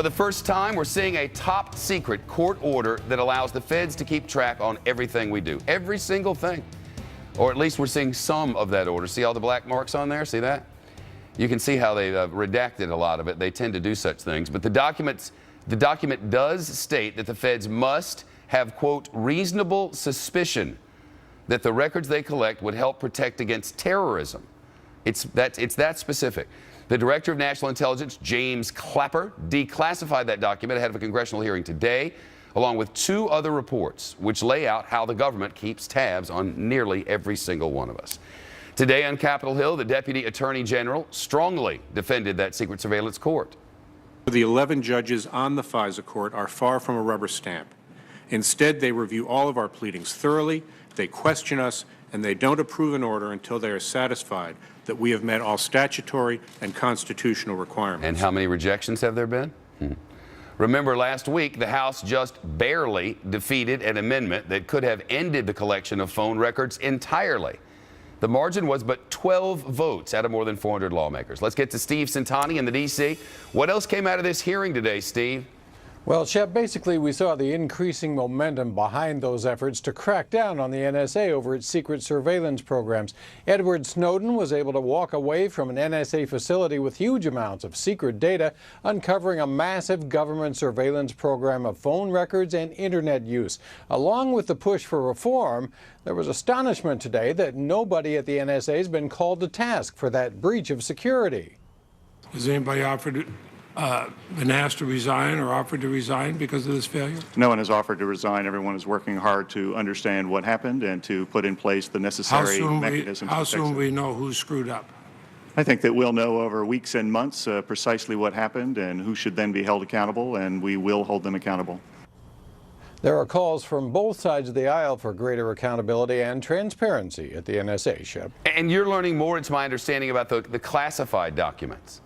For the first time, we're seeing a top secret court order that allows the feds to keep track on everything we do. Every single thing. Or at least we're seeing some of that order. See all the black marks on there? See that? You can see how they redacted a lot of it. They tend to do such things. But the document does state that the feds must have, quote, reasonable suspicion that the records they collect would help protect against terrorism. It's that specific. The Director of National Intelligence, James Clapper, declassified that document ahead of a congressional hearing today, along with 2 other reports, which lay out how the government keeps tabs on nearly every single one of us. Today on Capitol Hill, the Deputy Attorney General strongly defended that secret surveillance court. The 11 judges on the FISA court are far from a rubber stamp. Instead, they review all of our pleadings thoroughly, they question us, and they don't approve an order until they are satisfied that we have met all statutory and constitutional requirements. And how many rejections have there been? Remember, last week, the House just barely defeated an amendment that could have ended the collection of phone records entirely. The margin was but 12 votes out of more than 400 lawmakers. Let's get to Steve Centani in the D.C. What else came out of this hearing today, Steve? Well, Shep, basically we saw the increasing momentum behind those efforts to crack down on the NSA over its secret surveillance programs. Edward Snowden was able to walk away from an NSA facility with huge amounts of secret data, uncovering a massive government surveillance program of phone records and internet use. Along with the push for reform, there was astonishment today that nobody at the NSA has been called to task for that breach of security. Has anybody been asked to resign or offered to resign because of this failure? No one has offered to resign. Everyone is working hard to understand what happened and to put in place the necessary mechanisms. How soon will we know who screwed up? I think that we'll know over weeks and months precisely what happened and who should then be held accountable, and we will hold them accountable. There are calls from both sides of the aisle for greater accountability and transparency at the NSA, Shep. And you're learning more, it's my understanding, about the classified documents.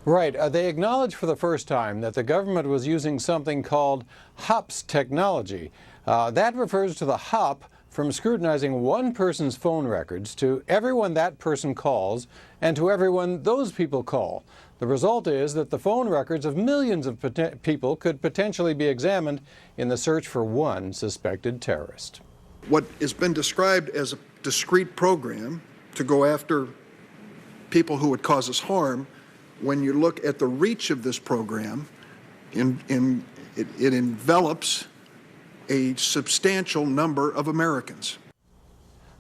Right. They acknowledged for the first time that the government was using something called HOPS technology. That refers to the hop from scrutinizing one person's phone records to everyone that person calls and to everyone those people call. The result is that the phone records of millions of people could potentially be examined in the search for one suspected terrorist. What has been described as a discrete program to go after people who would cause us harm, when you look at the reach of this program, it envelops a substantial number of Americans.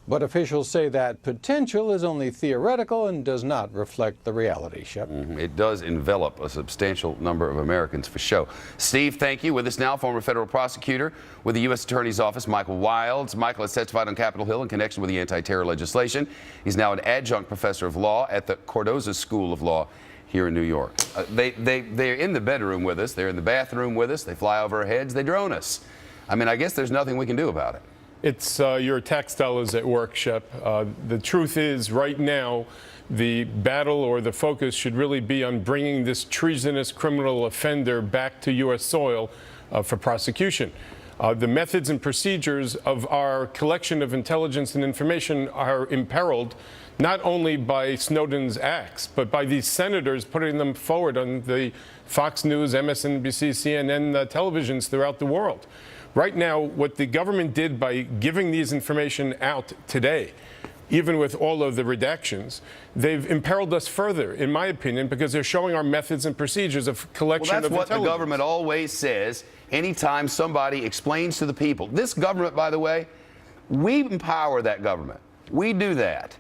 But officials say that potential is only theoretical and does not reflect the reality, Shep. It does envelop a substantial number of Americans for sure. Steve, thank you. With us now, former federal prosecutor with the U.S. Attorney's Office, Michael Wilds. Michael has testified on Capitol Hill in connection with the anti-terror legislation. He's now an adjunct professor of law at the Cardozo School of Law here in New York. They're in the bedroom with us. They're in the bathroom with us. They fly over our heads. They drone us. I mean, I guess there's nothing we can do about it. It's your textile is at work, Shep. The truth is, right now, the battle or the focus should really be on bringing this treasonous criminal offender back to U.S. soil for prosecution. The methods and procedures of our collection of intelligence and information are imperiled not only by Snowden's acts, but by these senators putting them forward on the Fox News, MSNBC, CNN televisions throughout the world. Right now, what the government did by giving these information out today, even with all of the redactions, they've imperiled us further, in my opinion, because they're showing our methods and procedures of collection of intelligence. That's what the government always says anytime somebody explains to the people. This government, by the way, we empower that government. We do that.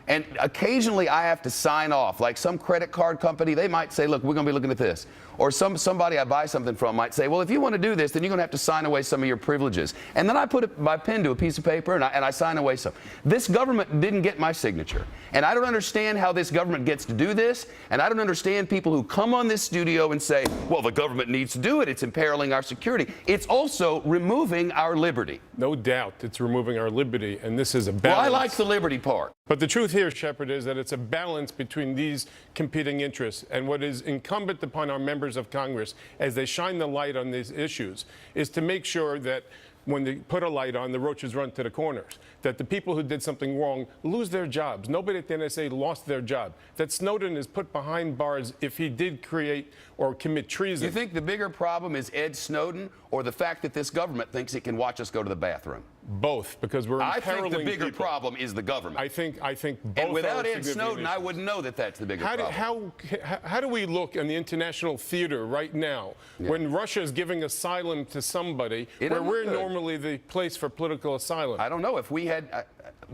And occasionally I have to sign off, like some credit card company, they might say, look, we're going to be looking at this. Or somebody I buy something from might say, well, if you want to do this, then you're going to have to sign away some of your privileges. And then I put my pen to a piece of paper and I sign away some. This government didn't get my signature. And I don't understand how this government gets to do this. And I don't understand people who come on this studio and say, well, the government needs to do it. It's imperiling our security. It's also removing our liberty. No doubt it's removing our liberty. And this is a balance. Well, I like the liberty part. But the truth here, Shepard, is that it's a balance between these competing interests. And what is incumbent upon our members of Congress, as they shine the light on these issues, is to make sure that when they put a light on, the roaches run to the corners. That the people who did something wrong lose their jobs. Nobody at the NSA lost their job. That Snowden is put behind bars if he did create or commit treason. You think the bigger problem is Ed Snowden or the fact that this government thinks it can watch us go to the bathroom? Both, because we're imperiling I think the bigger people. problem is the government. I think both. And without are Ed Snowden, I issues. wouldn't know that that's the bigger problem. How do we look in the international theater right now when Russia is giving asylum to somebody where we're normally the place for political asylum? I don't know. If we had,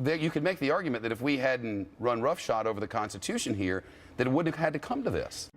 you could make the argument that if we hadn't run roughshod over the Constitution here, that it wouldn't have had to come to this.